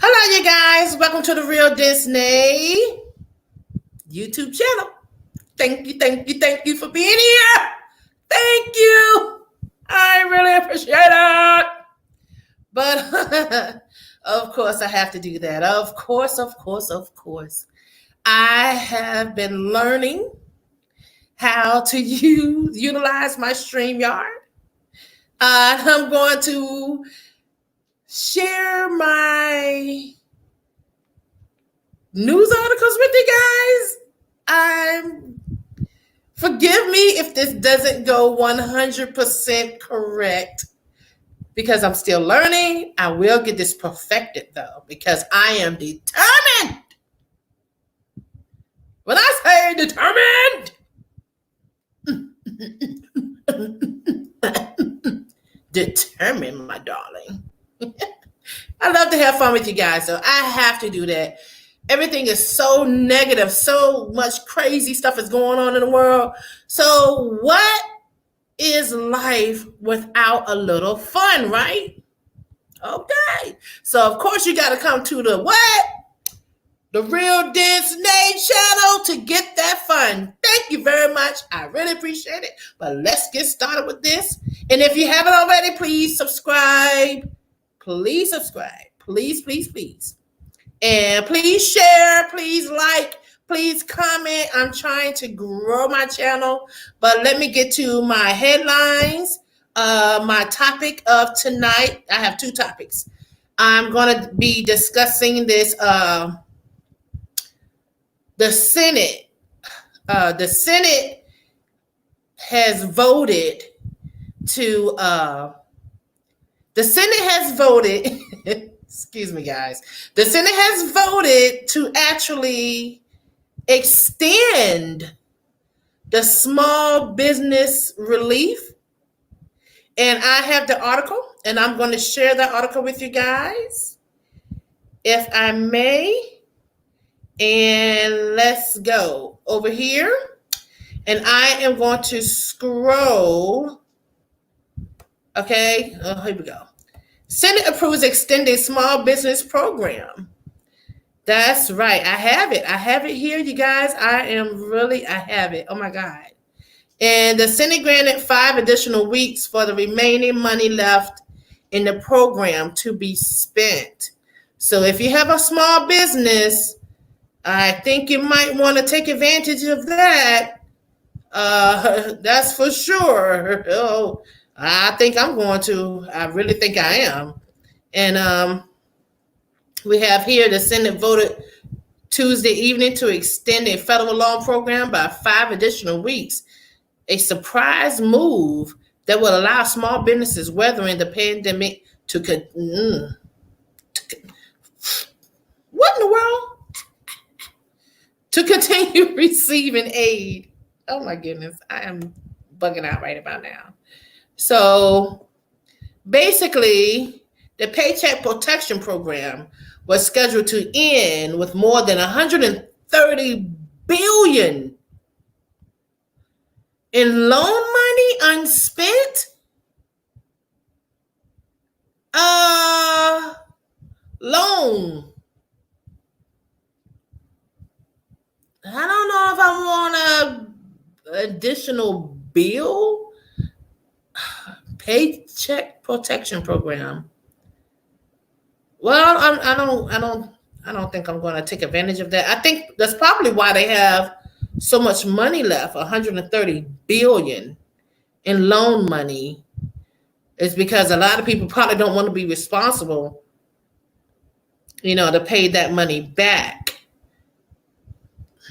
Hello, you guys. Welcome to the Real Disney YouTube channel. Thank you for being here. Thank you. I really appreciate it. But of course, I have to do that. Of course. I have been learning how to utilize my StreamYard. I'm going to share my news articles with you guys. Forgive me if this doesn't go 100% correct because I'm still learning. I will get this perfected though because I am determined. When I say determined, determined, my darling. I love to have fun with you guys, so I have to do that. Everything is so negative, so much crazy stuff is going on in the world. So what is life without a little fun, right? Okay. So of course you got to come to the what? The Real Disney channel to get that fun. Thank you very much. I really appreciate it. But let's get started with this. And if you haven't already, please subscribe. Please subscribe. Please. And please share, please like, please comment. I'm trying to grow my channel. But let me get to my headlines. My topic of tonight, I have two topics. I'm going to be discussing this, the Senate. The Senate has voted to, excuse me, guys. The Senate has voted to actually extend the small business relief. And I have the article, and I'm going to share that article with you guys, if I may. And let's go over here. And I am going to scroll. Okay, here we go. Senate approves extended small business program. That's right. I have it. I have it here, you guys. I have it. Oh my God. And the Senate granted 5 additional weeks for the remaining money left in the program to be spent. So if you have a small business, I think you might want to take advantage of that. That's for sure. Oh, I think I'm going to. I really think I am. And we have here the Senate voted Tuesday evening to extend a federal loan program by 5 additional weeks. A surprise move that will allow small businesses weathering the pandemic to what in the world? To continue receiving aid. Oh my goodness, I am bugging out right about now. So basically, the Paycheck Protection Program was scheduled to end with more than $130 billion in loan money unspent. Loan. I don't know if I want an additional bill. Paycheck Protection Program. Well, I don't think I'm going to take advantage of that. I think that's probably why they have so much money left, $130 billion in loan money, is because a lot of people probably don't want to be responsible, to pay that money back.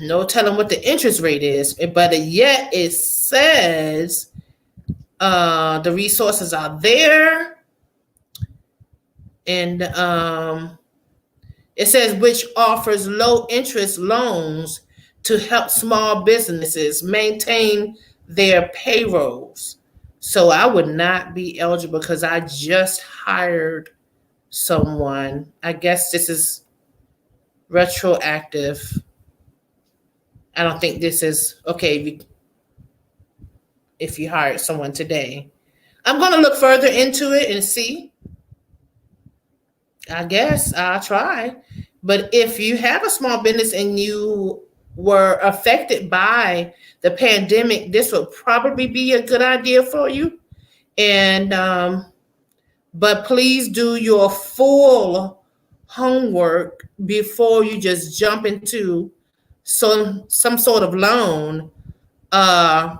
No telling what the interest rate is, but yet it says the resources are there. And it says which offers low interest loans to help small businesses maintain their payrolls. So I would not be eligible because I just hired someone. I guess this is retroactive. I don't think this is okay if you hired someone today. I'm going to look further into it and see. I guess I'll try. But if you have a small business and you were affected by the pandemic, this would probably be a good idea for you. And but please do your full homework before you just jump into some sort of loan. Uh,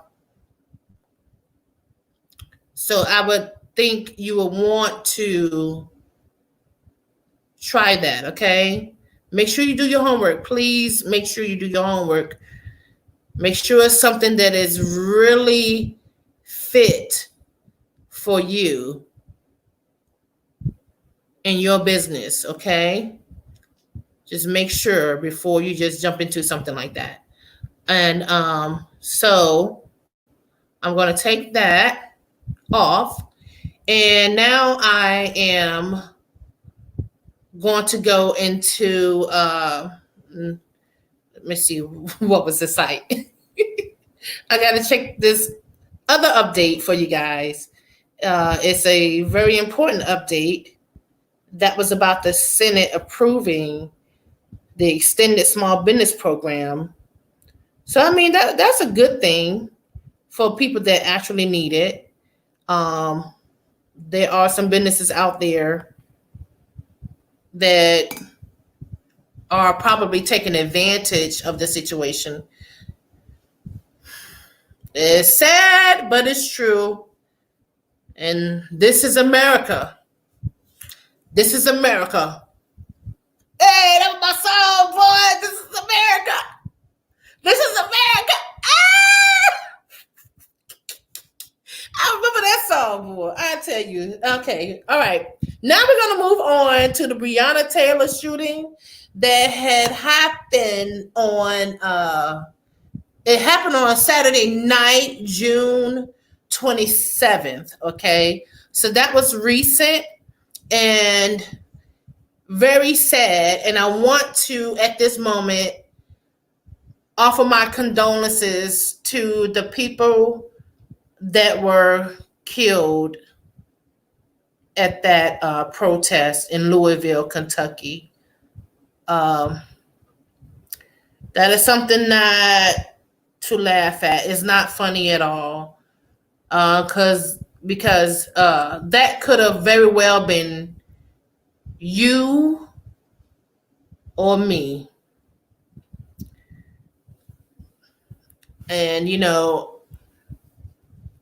so I would think you would want to try that, okay? Make sure you do your homework. Please make sure you do your homework. Make sure it's something that is really fit for you and your business, okay? Just make sure before you just jump into something like that. And so I'm going to take that off. And now I am going to go into, let me see, what was the site? I got to check this other update for you guys. It's a very important update that was about the Senate approving the extended small business program. So, I mean, that's a good thing for people that actually need it. There are some businesses out there that are probably taking advantage of the situation. It's sad, but it's true. And this is America. This is America. Hey, that was my song, boy. This is America. This is America. Ah! I remember that song, boy. I tell you. Okay. All right. Now we're going to move on to the Brianna Taylor shooting that had happened on it happened on Saturday night, June 27th. Okay. So that was recent and very sad. And I want to, at this moment, offer my condolences to the people that were killed at that protest in Louisville, Kentucky. That is something not to laugh at. It's not funny at all. Because that could have very well been you or me. And, you know,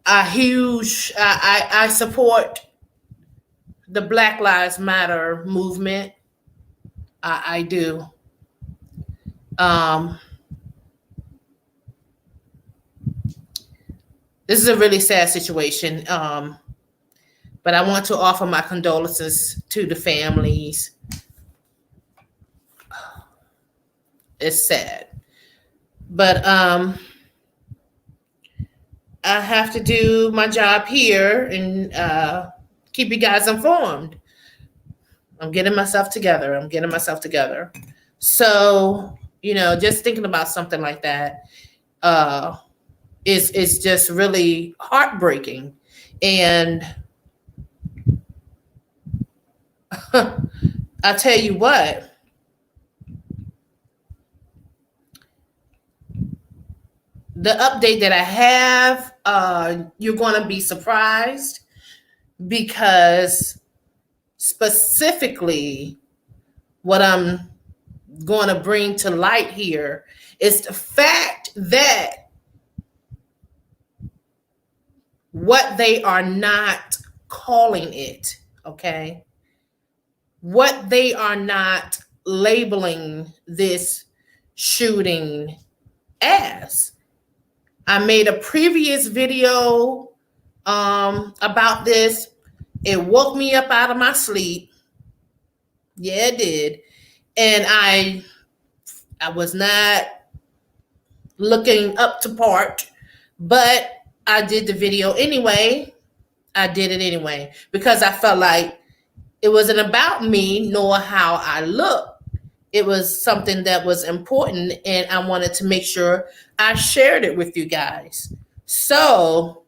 I support the Black Lives Matter movement. I do. This is a really sad situation. But I want to offer my condolences to the families. It's sad. But I have to do my job here and keep you guys informed. I'm getting myself together. So, you know, just thinking about something like that is just really heartbreaking. And I tell you what, the update that I have, you're going to be surprised because specifically what I'm going to bring to light here is the fact that what they are not calling it, okay? What they are not labeling this shooting as. I made a previous video about this. It woke me up out of my sleep. Yeah, it did. And I was not looking up to part, but I did the video anyway. I did it anyway because I felt like it wasn't about me nor how I look. It was something that was important, and I wanted to make sure I shared it with you guys. So,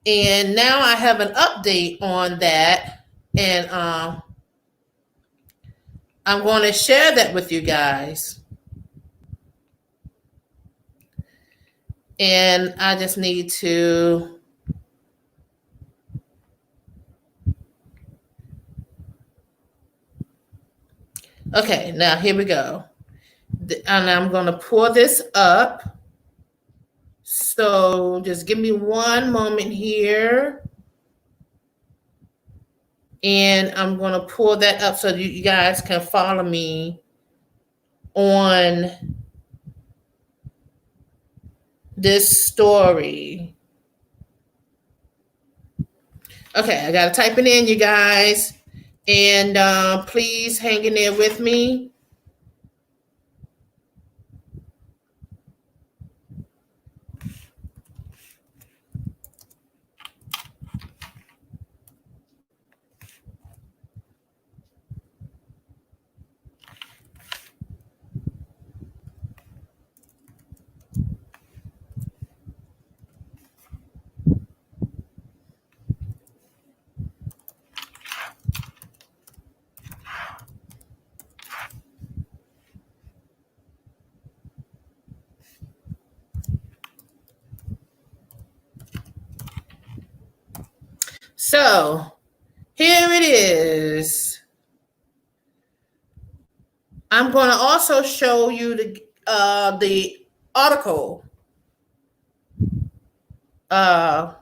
and now I have an update on that. And I'm going to share that with you guys. And I just need to. Okay, now here we go. And I'm going to pull this up. So just give me one moment here. And I'm going to pull that up so you guys can follow me on this story. Okay, I got to type it in, you guys. And please hang in there with me. So here it is. I'm going to also show you the article. I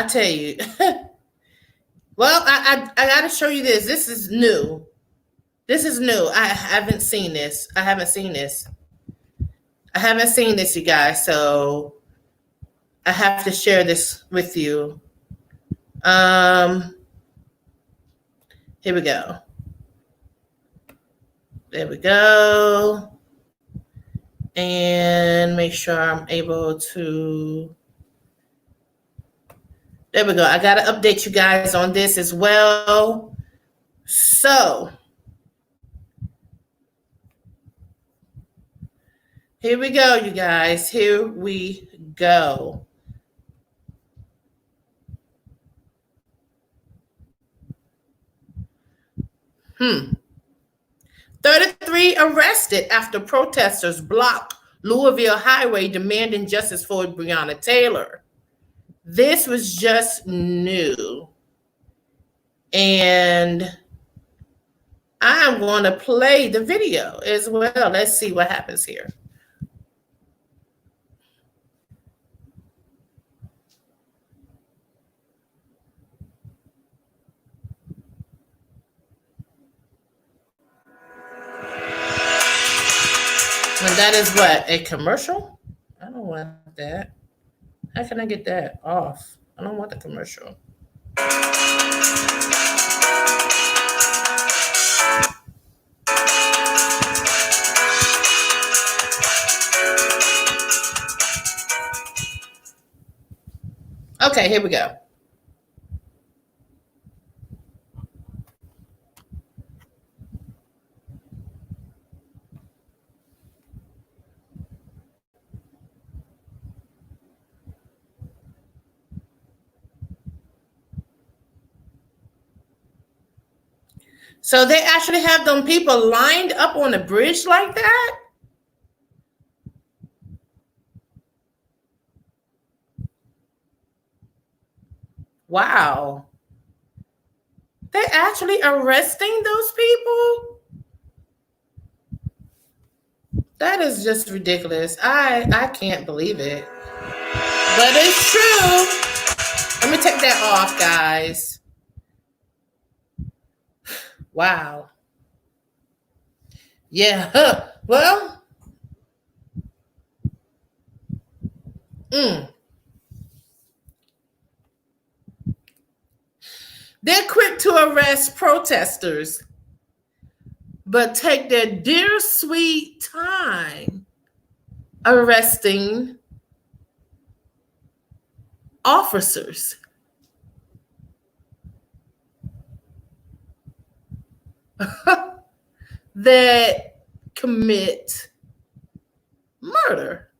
tell you. Well, I got to show you this. This is new. This is new. I haven't seen this. I haven't seen this, you guys. So I have to share this with you. Here we go. There we go. And make sure I'm able to. There we go. I got to update you guys on this as well. So here we go, you guys. Here we go. Hmm. 33 arrested after protesters block Louisville highway demanding justice for Brianna Taylor. This was just new. And I'm going to play the video as well. Let's see what happens here. And that is what? A commercial? I don't want that. How can I get that off? I don't want the commercial. Okay, here we go. So they actually have them people lined up on a bridge like that? Wow. They're actually arresting those people? That is just ridiculous. I can't believe it. But it's true. Let me take that off, guys. Wow. Yeah. Well. They're quick to arrest protesters, but take their dear sweet time arresting officers. That commit murder.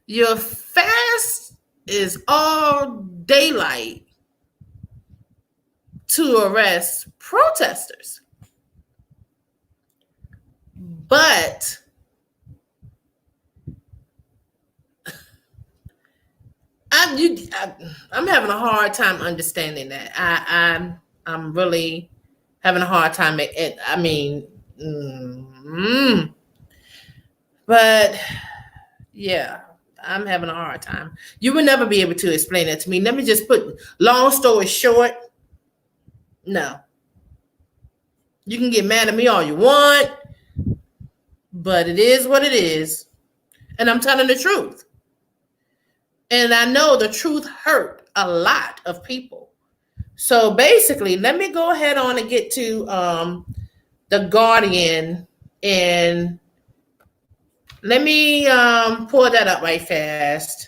Your fast is all daylight to arrest protesters. But I'm having a hard time understanding that. I'm really having a hard time. But yeah, I'm having a hard time. You will never be able to explain that to me. Let me just put long story short. No, you can get mad at me all you want, but it is what it is, and I'm telling the truth. And I know the truth hurt a lot of people. So basically, let me go ahead on and get to the Guardian, and let me pull that up right fast.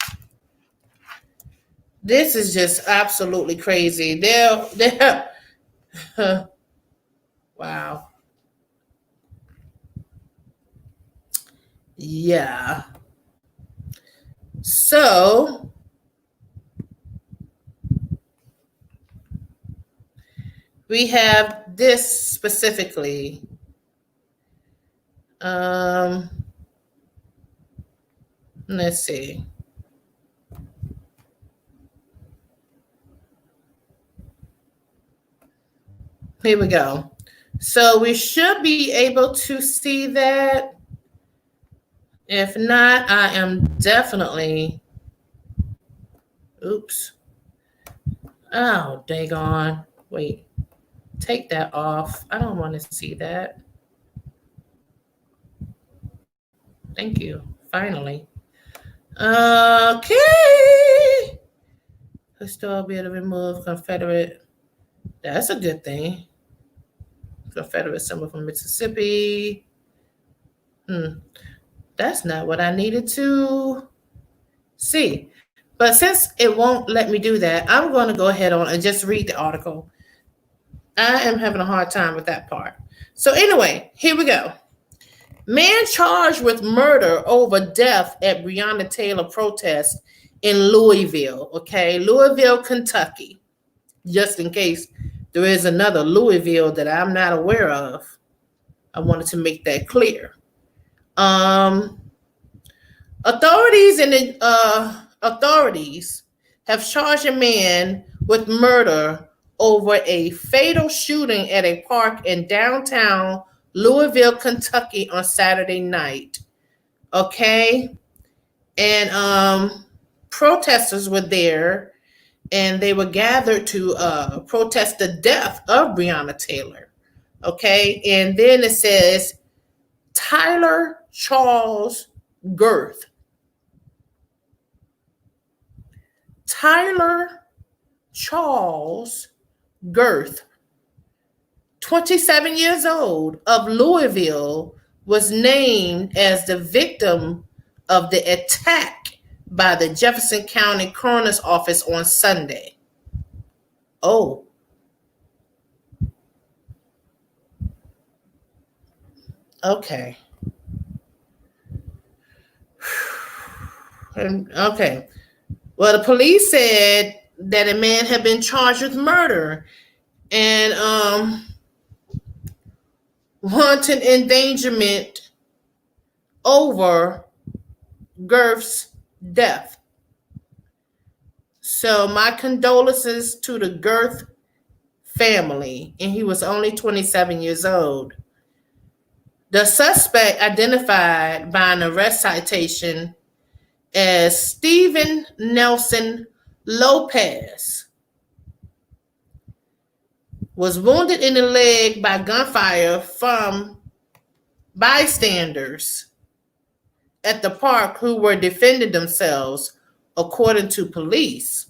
This is just absolutely crazy. They're wow. Yeah. So we have this specifically. Let's see. Here we go. So we should be able to see that. If not, I am definitely. Oops. Oh, daggone. Wait. Take that off. I don't want to see that. Thank you. Finally. Okay. Still be able to remove Confederate. That's a good thing. Confederate symbol from Mississippi. That's not what I needed to see. But since it won't let me do that, I'm going to go ahead on and just read the article. I am having a hard time with that part. So anyway, here we go. Man charged with murder over death at Brianna Taylor Protest in Louisville. Okay, Louisville, Kentucky. Just in case there is another Louisville that I'm not aware of. I wanted to make that clear. Authorities have charged a man with murder over a fatal shooting at a park in downtown Louisville, Kentucky on Saturday night. Okay? And protesters were there, and they were gathered to protest the death of Brianna Taylor. Okay? And then it says Tyler Charles Girth. Tyler Charles Girth, 27 years old, of Louisville, was named as the victim of the attack by the Jefferson County Coroner's Office on Sunday. Oh. Okay. Okay. Well, the police said that a man had been charged with murder and wanton endangerment over Girth's death. So my condolences to the Girth family, and he was only 27 years old. The suspect, identified by an arrest citation as Stephen Nelson Lopez, was wounded in the leg by gunfire from bystanders at the park who were defending themselves, according to police.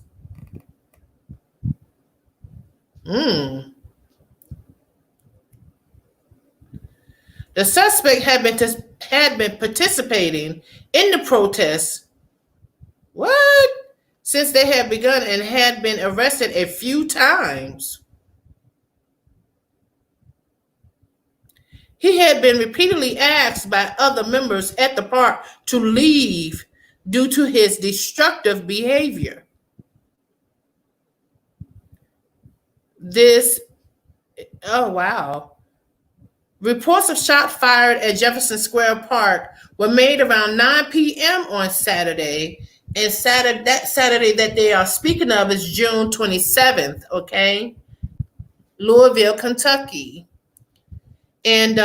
The suspect had been participating in the protests. What? Since they had begun and had been arrested a few times. He had been repeatedly asked by other members at the park to leave due to his destructive behavior. Oh wow. Reports of shots fired at Jefferson Square Park were made around 9 p.m. on Saturday. And that Saturday that they are speaking of is June 27th, okay? Louisville, Kentucky. And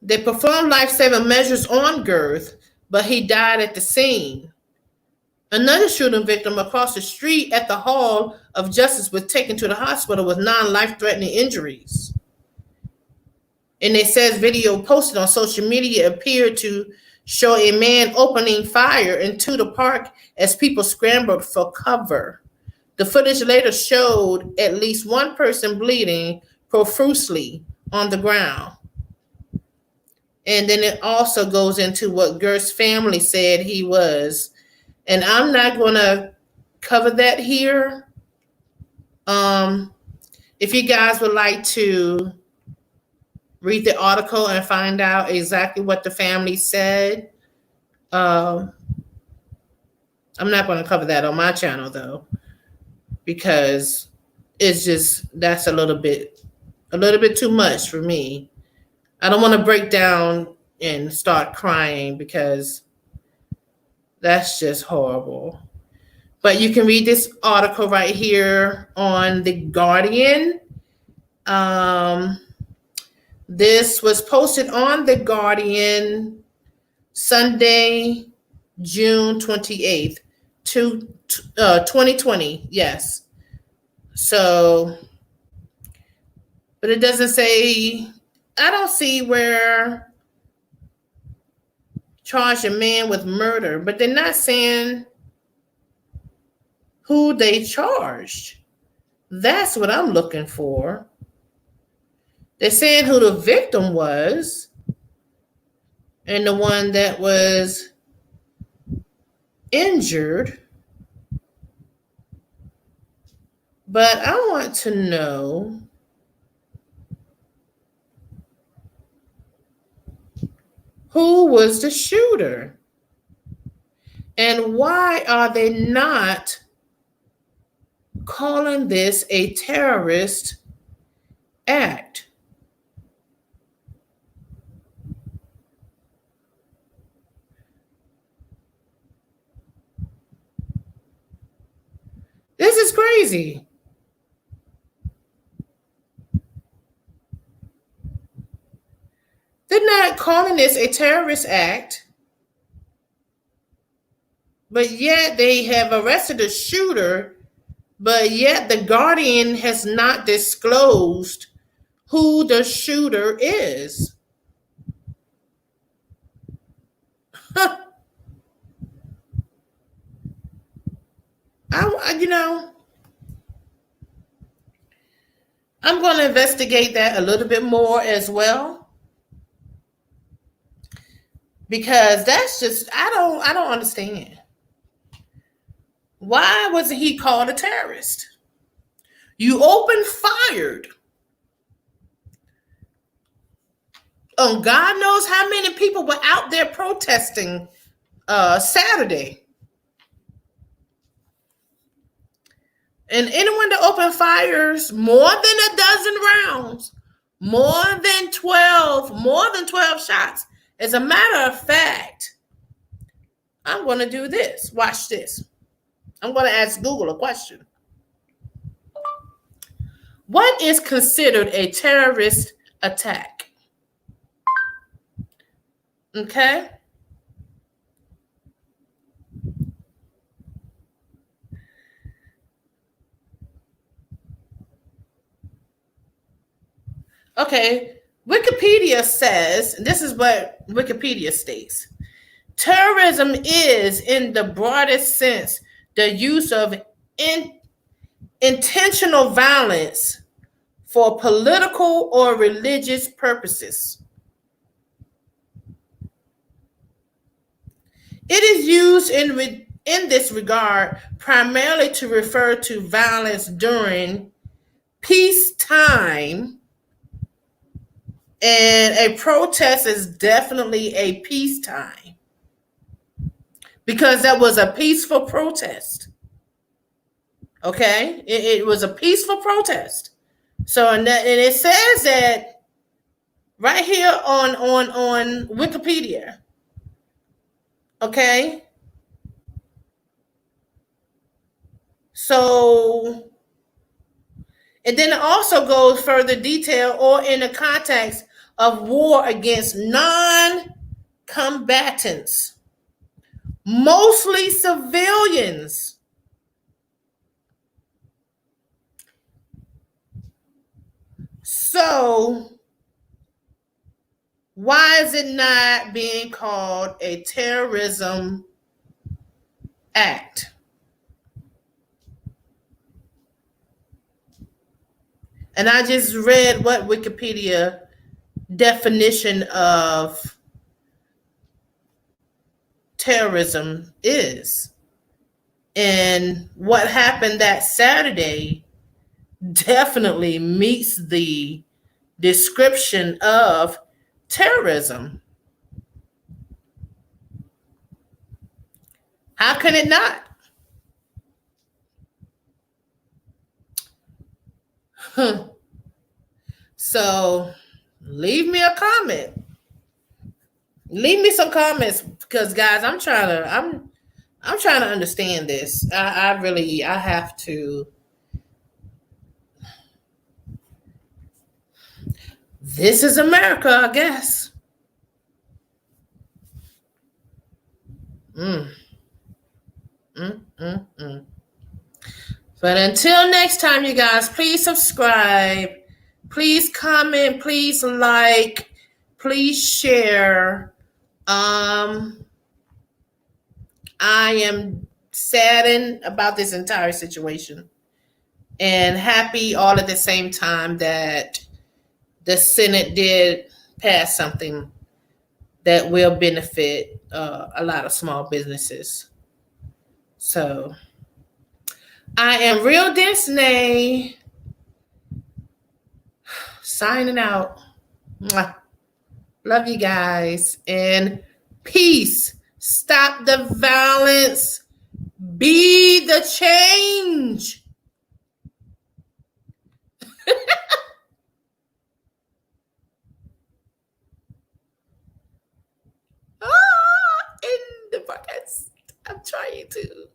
they performed life-saving measures on Girth, but he died at the scene. Another shooting victim across the street at the Hall of Justice was taken to the hospital with non-life-threatening injuries. And it says video posted on social media appeared to show a man opening fire into the park as people scrambled for cover. The footage later showed at least one person bleeding profusely on the ground. And then it also goes into what Girth's family said he was. And I'm not going to cover that here. If you guys would like to read the article and find out exactly what the family said, I'm not going to cover that on my channel, though, because it's just, that's a little bit too much for me. I don't want to break down and start crying because that's just horrible. But you can read this article right here on The Guardian. This was posted on The Guardian Sunday, June 28th, 2020. Yes. So, but it doesn't say, I don't see where charge a man with murder, but they're not saying who they charged. That's what I'm looking for. They're saying who the victim was and the one that was injured. But I want to know who was the shooter and why are they not calling this a terrorist act? This is crazy. They're not calling this a terrorist act, but yet they have arrested a shooter, but yet the Guardian has not disclosed who the shooter is. I'm going to investigate that a little bit more as well, because that's just, I don't understand. Why wasn't he called a terrorist? You opened fired on God knows how many people were out there protesting Saturday. And anyone that opened fires more than a dozen rounds, more than 12 shots. As a matter of fact, I'm going to do this. Watch this. I'm going to ask Google a question. What is considered a terrorist attack? Okay. Okay, Wikipedia says, this is what Wikipedia states: terrorism is, in the broadest sense, the use of intentional violence for political or religious purposes. It is used in this regard primarily to refer to violence during peacetime And a protest is definitely a peacetime because that was a peaceful protest. Okay, it was a peaceful protest. So and it says that right here on Wikipedia. Okay, so and then it also goes further detail or in the context of war against non-combatants, mostly civilians. So why is it not being called a terrorism act? And I just read what Wikipedia definition of terrorism is. And what happened that Saturday definitely meets the description of terrorism. How can it not? So leave me a comment. Leave me some comments because guys, I'm trying to understand this. I really I have to. This is America, I guess. Mm, mm. But until next time, you guys, please subscribe, please comment, please like, please share. I am saddened about this entire situation and happy all at the same time that the Senate did pass something that will benefit a lot of small businesses. So I am Real Dence signing out. Mwah. Love you guys and peace. Stop the violence. Be the change. In the podcast. I'm trying to.